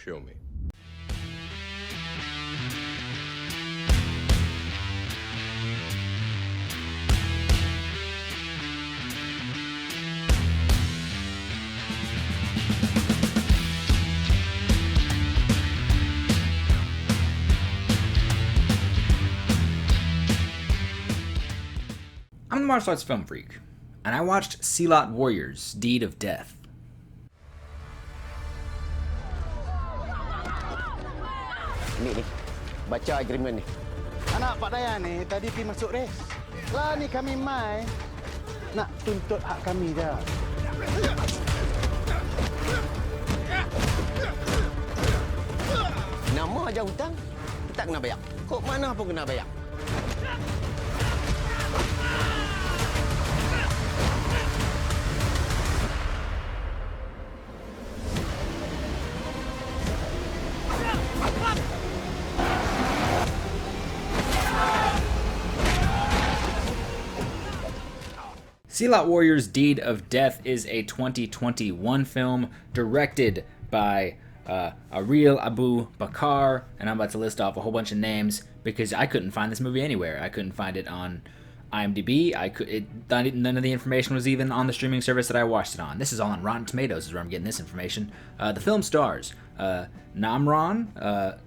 Show me. I'm the martial arts film freak, and I watched Silat Warriors, Deed of Death. Ni, baca agreement ni. Anak Pak Dayan ni tadi pergi masuk res. Lah ni kami mai nak tuntut hak kami je. Nama aja hutang, tak kena bayar. Kok mana pun kena bayar. Silat Warriors Deed of Death is a 2021 film directed by Ariel Abu Bakar, and I'm about to list off a whole bunch of names because I couldn't find this movie anywhere. I couldn't find it on IMDb. None of the information was even on the streaming service that I watched it on. This is all on Rotten Tomatoes is where I'm getting this information. The film stars Namran,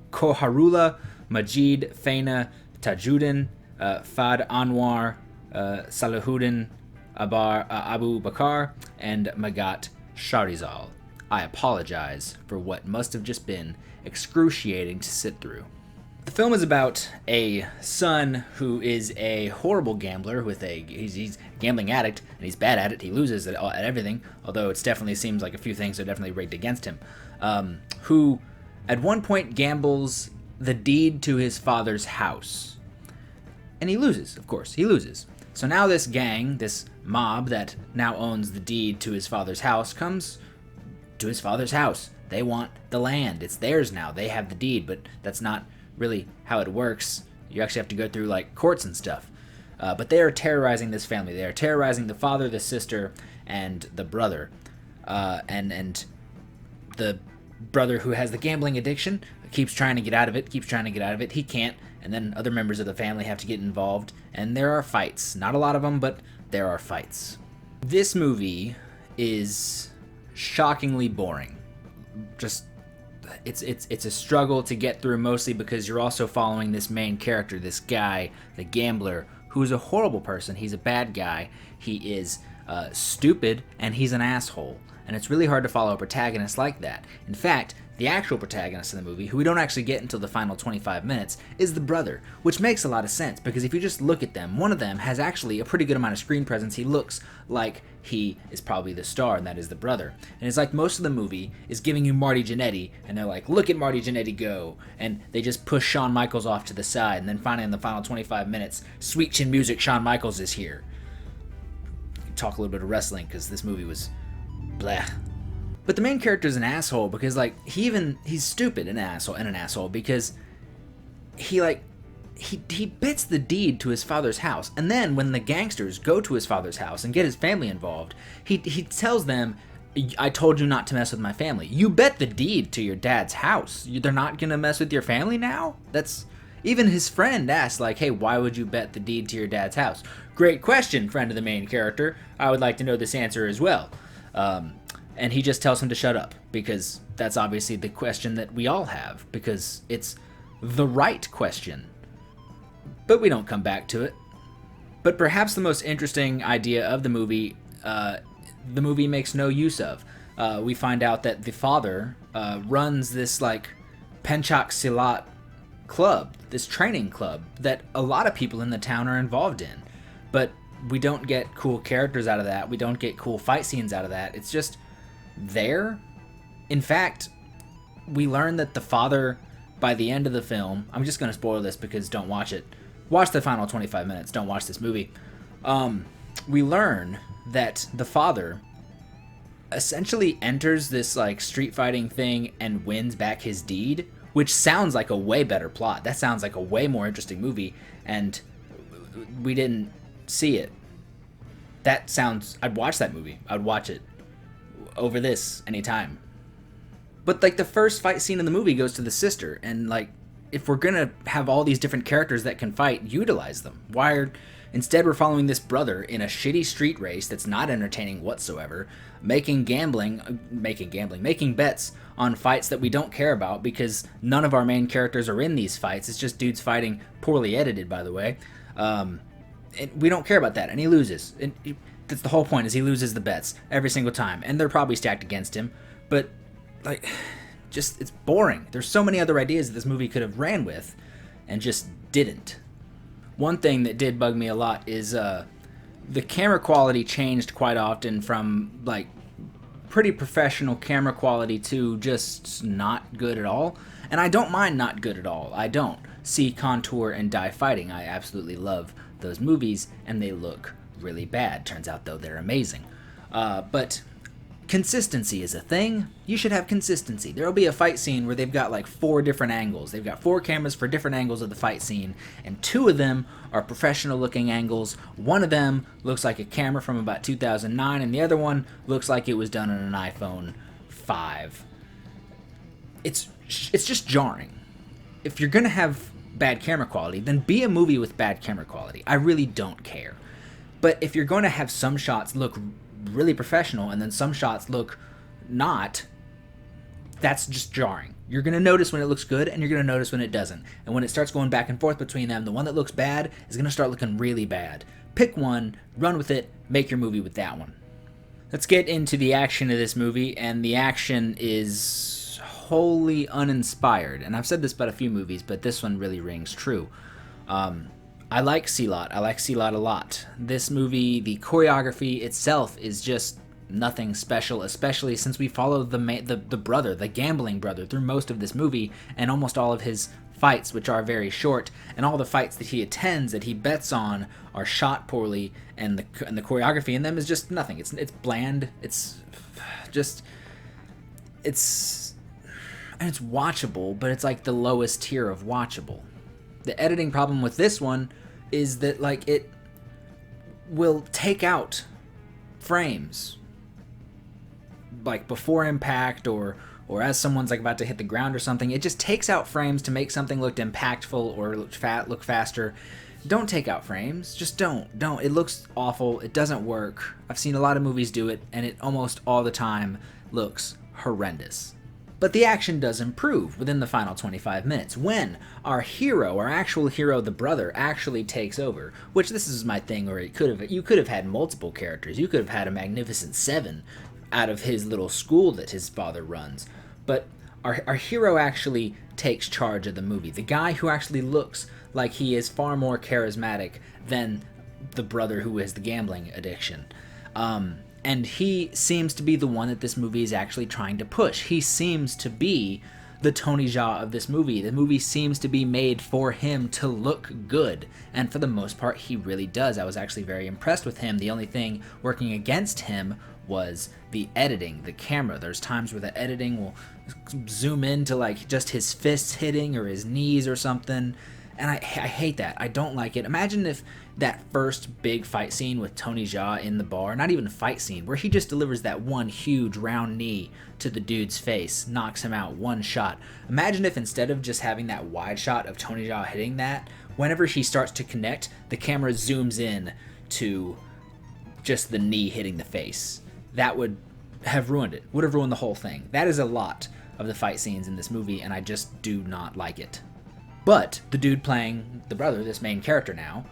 Koharula, Majid, Faina, Tajuddin, Fad Anwar, Salahuddin Abu Bakar, and Magat Sharizal. I apologize for what must have just been excruciating to sit through. The film is about a son who is a horrible gambler he's a gambling addict, and he's bad at it. He loses at everything, although it definitely seems like a few things are definitely rigged against him, who at one point gambles the deed to his father's house. And he loses, of course. He loses. So now this gang, this mob that now owns the deed to his father's house, comes to his father's house. They want the land. It's theirs now. They have the deed, but that's not really how it works. You actually have to go through like courts and stuff. But they are terrorizing this family. They are terrorizing the father, the sister, and the brother. And the brother who has the gambling addiction keeps trying to get out of it, He can't. And then other members of the family have to get involved, and there are fights. Not a lot of them, but there are fights. This movie is shockingly boring. Just, it's a struggle to get through, mostly because you're also following this main character, this guy, the gambler, who's a horrible person. He's a bad guy. He is stupid, and he's an asshole. And it's really hard to follow a protagonist like that. In fact, the actual protagonist in the movie, who we don't actually get until the final 25 minutes, is the brother, which makes a lot of sense, because if you just look at them, one of them has actually a pretty good amount of screen presence. He looks like he is probably the star, and that is the brother. And it's like most of the movie is giving you Marty Jannetty, and they're like, look at Marty Jannetty go, and they just push Shawn Michaels off to the side, and then finally in the final 25 minutes, sweet chin music, Shawn Michaels is here. Talk a little bit of wrestling, because this movie was blah. But the main character is an asshole because, like, he's stupid and an asshole because he bits the deed to his father's house, and then when the gangsters go to his father's house and get his family involved, he tells them, I told you not to mess with my family. You bet the deed to your dad's house. They're not gonna mess with your family now? That's... Even his friend asks, like, hey, why would you bet the deed to your dad's house? Great question, friend of the main character. I would like to know this answer as well. And he just tells him to shut up, because that's obviously the question that we all have, because it's the right question. But we don't come back to it. But perhaps the most interesting idea of the movie makes no use of. We find out that the father runs this, like, Pencak Silat club, this training club, that a lot of people in the town are involved in. But we don't get cool characters out of that. We don't get cool fight scenes out of that. It's just there. In fact, we learn that the father, by the end of the film, I'm just going to spoil this because don't watch it. Watch the final 25 minutes. Don't watch this movie. We learn that the father essentially enters this, like, street fighting thing and wins back his deed, which sounds like a way better plot. That sounds like a way more interesting movie, and we didn't see it. That sounds... I'd watch that movie. I'd watch it over this anytime. But like the first fight scene in the movie goes to the sister, and like if we're gonna have all these different characters that can fight, utilize them. Instead we're following this brother in a shitty street race that's not entertaining whatsoever, making bets on fights that we don't care about because none of our main characters are in these fights. It's just dudes fighting, poorly edited, by the way. And we don't care about that, and he loses. And that's the whole point, is he loses the bets every single time, and they're probably stacked against him. But like, just it's boring. There's so many other ideas that this movie could have ran with, and just didn't. One thing that did bug me a lot is the camera quality changed quite often from like pretty professional camera quality to just not good at all. And I don't mind not good at all. I don't. See Contour and Die Fighting. I absolutely love those movies, and they look really bad. Turns out, though, they're amazing. But consistency is a thing. You should have consistency. There will be a fight scene where they've got like 4 different angles. They've got 4 cameras for different angles of the fight scene, and 2 of them are professional looking angles. One of them looks like a camera from about 2009, and the other one looks like it was done on an iPhone 5. It's just jarring. If you're gonna have bad camera quality, then be a movie with bad camera quality. I really don't care. But if you're going to have some shots look really professional and then some shots look not, that's just jarring. You're going to notice when it looks good, and you're going to notice when it doesn't. And when it starts going back and forth between them, the one that looks bad is going to start looking really bad. Pick one, run with it, make your movie with that one. Let's get into the action of this movie, and the action is wholly uninspired. And I've said this about a few movies, but this one really rings true. I like Silat. I like Silat a lot. This movie, the choreography itself is just nothing special, especially since we follow the brother, the gambling brother, through most of this movie, and almost all of his fights, which are very short, and all the fights that he attends, that he bets on, are shot poorly, and the choreography in them is just nothing. It's bland. It's watchable, but it's like the lowest tier of watchable. The editing problem with this one is that like it will take out frames like before impact or as someone's like about to hit the ground or something. It just takes out frames to make something look impactful or look faster. Don't take out frames. Just don't. It looks awful. It doesn't work. I've seen a lot of movies do it, and it almost all the time looks horrendous. But the action does improve within the final 25 minutes when our hero, our actual hero, the brother, actually takes over. Which this is my thing, where you could have had multiple characters. You could have had a Magnificent Seven out of his little school that his father runs. But our hero actually takes charge of the movie. The guy who actually looks like he is far more charismatic than the brother who has the gambling addiction. And he seems to be the one that this movie is actually trying to push. He seems to be the Tony Jaa of this movie. The movie seems to be made for him to look good. And for the most part, he really does. I was actually very impressed with him. The only thing working against him was the editing, the camera. There's times where the editing will zoom in to like just his fists hitting or his knees or something. And I hate that. I don't like it. Imagine if that first big fight scene with Tony Jaa in the bar, not even a fight scene, where he just delivers that one huge round knee to the dude's face, knocks him out one shot. Imagine if instead of just having that wide shot of Tony Jaa hitting that, whenever he starts to connect, the camera zooms in to just the knee hitting the face. That would have ruined it. Would have ruined the whole thing. That is a lot of the fight scenes in this movie, and I just do not like it. But the dude playing the brother, this main character now,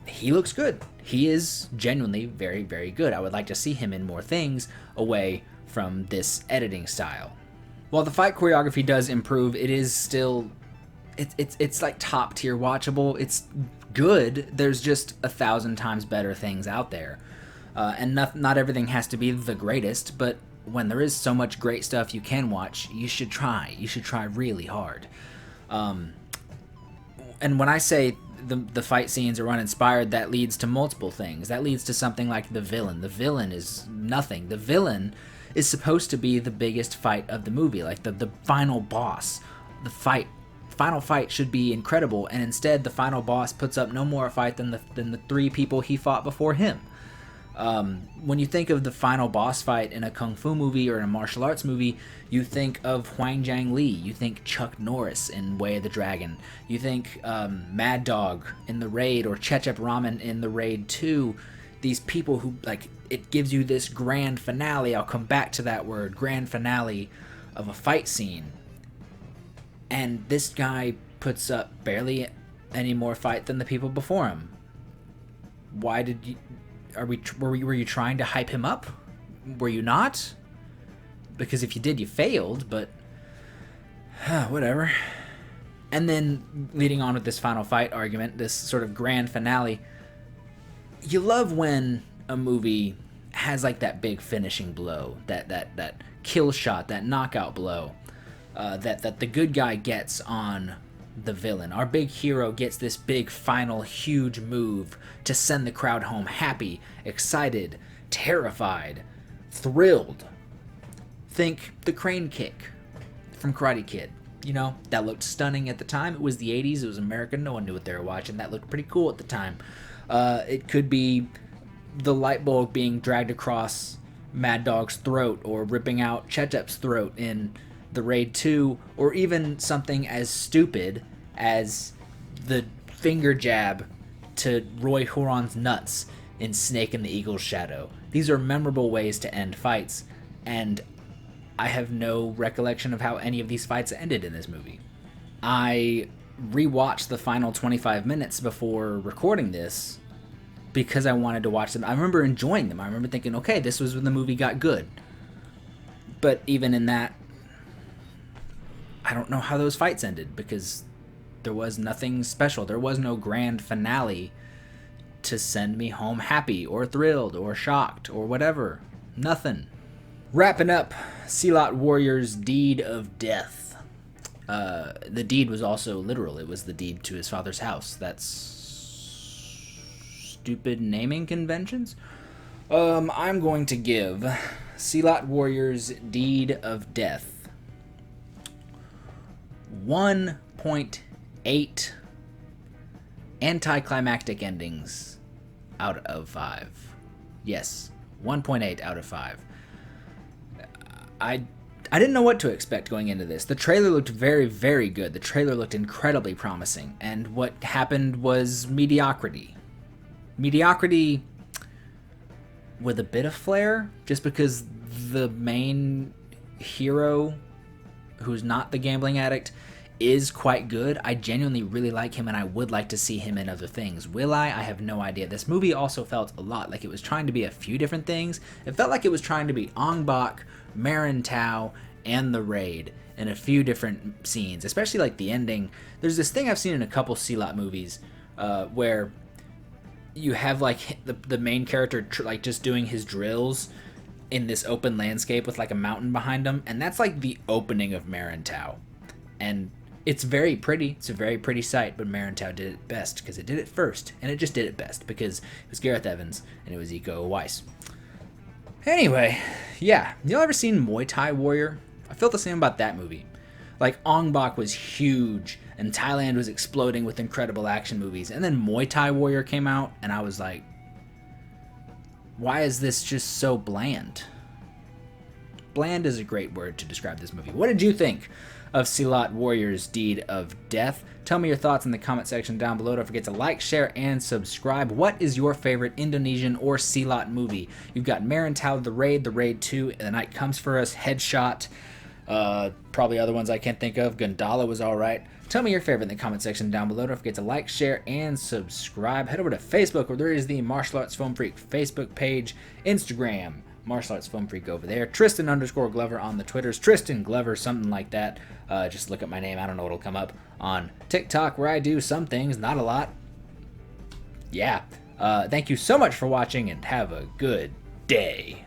he looks good. He is genuinely very, very good. I would like to see him in more things away from this editing style. While the fight choreography does improve, it is still, it's like top tier watchable. It's good. There's just 1,000 times better things out there. And not everything has to be the greatest, but when there is so much great stuff you can watch, you should try. You should try really hard. And when I say the fight scenes are uninspired, that leads to multiple things. That leads to something like the villain. The villain is nothing. The villain is supposed to be the biggest fight of the movie, like the final boss. The final fight should be incredible, and instead the final boss puts up no more fight than the 3 people he fought before him. When you think of the final boss fight in a kung fu movie or in a martial arts movie, you think of Huang Jiang Li, you think Chuck Norris in Way of the Dragon, you think Mad Dog in The Raid, or Chechep Ramen in The Raid 2. These people who, like, it gives you this grand finale, I'll come back to that word, grand finale of a fight scene. And this guy puts up barely any more fight than the people before him. Why did you... Were you trying to hype him up? Were you not? Because if you did, you failed, but... whatever. And then, leading on with this final fight argument, this sort of grand finale, you love when a movie has, like, that big finishing blow, that kill shot, that knockout blow, that the good guy gets on the villain. Our big hero gets this big final huge move to send the crowd home happy, excited, terrified, thrilled. Think the crane kick from Karate Kid. You know, that looked stunning at the time. It was the 80s, it was America, no one knew what they were watching. That looked pretty cool at the time. It could be the light bulb being dragged across Mad Dog's throat, or ripping out Chechep's throat in The Raid 2, or even something as stupid as the finger jab to Roy Huron's nuts in Snake and the Eagle's Shadow. These are memorable ways to end fights, and I have no recollection of how any of these fights ended in this movie. I rewatched the final 25 minutes before recording this because I wanted to watch them. I remember enjoying them. I remember thinking, okay, this was when the movie got good. But even in that, I don't know how those fights ended, because there was nothing special. There was no grand finale to send me home happy or thrilled or shocked or whatever. Nothing. Wrapping up Silat Warriors' Deed of Death. The deed was also literal. It was the deed to his father's house. That's stupid naming conventions. I'm going to give Silat Warriors' Deed of Death 1.8 anticlimactic endings out of 5. Yes, 1.8 out of 5. I didn't know what to expect going into this. The trailer looked very, very good. The trailer looked incredibly promising. And what happened was mediocrity. Mediocrity with a bit of flair, just because the main hero, who's not the gambling addict, is quite good. I genuinely really like him, and I would like to see him in other things. Will I? I have no idea. This movie also felt a lot like it was trying to be a few different things. It felt like it was trying to be Ong Bak, Marin Tao, and The Raid in a few different scenes, especially like the ending. There's this thing I've seen in a couple Silat movies where you have like the main character like just doing his drills in this open landscape with like a mountain behind him, and that's like the opening of Marin Tao. And it's very pretty. It's a very pretty sight, but Marin Tao did it best because it did it first, and it just did it best because it was Gareth Evans and it was Iko Uwais. Anyway, yeah, y'all ever seen Muay Thai Warrior? I felt the same about that movie. Like, Ong Bak was huge, and Thailand was exploding with incredible action movies, and then Muay Thai Warrior came out, and I was like, why is this just so bland? Bland is a great word to describe this movie. What did you think of Silat Warriors' Deed of Death? Tell me your thoughts in the comment section down below. Don't forget to like, share, and subscribe. What is your favorite Indonesian or Silat movie? You've got Marin Tao, The Raid 2, The Night Comes For Us, Headshot, probably other ones I can't think of. Gundala was alright. Tell me your favorite in the comment section down below. Don't forget to like, share, and subscribe. Head over to Facebook, where there is the Martial Arts Film Freak Facebook page. Instagram, Martial Arts Film Freak over there. Tristan_Glover on the Twitters. Tristan Glover, something like that. Just look up my name. I don't know what'll come up. On TikTok, where I do some things, not a lot. Yeah. Thank you so much for watching, and have a good day.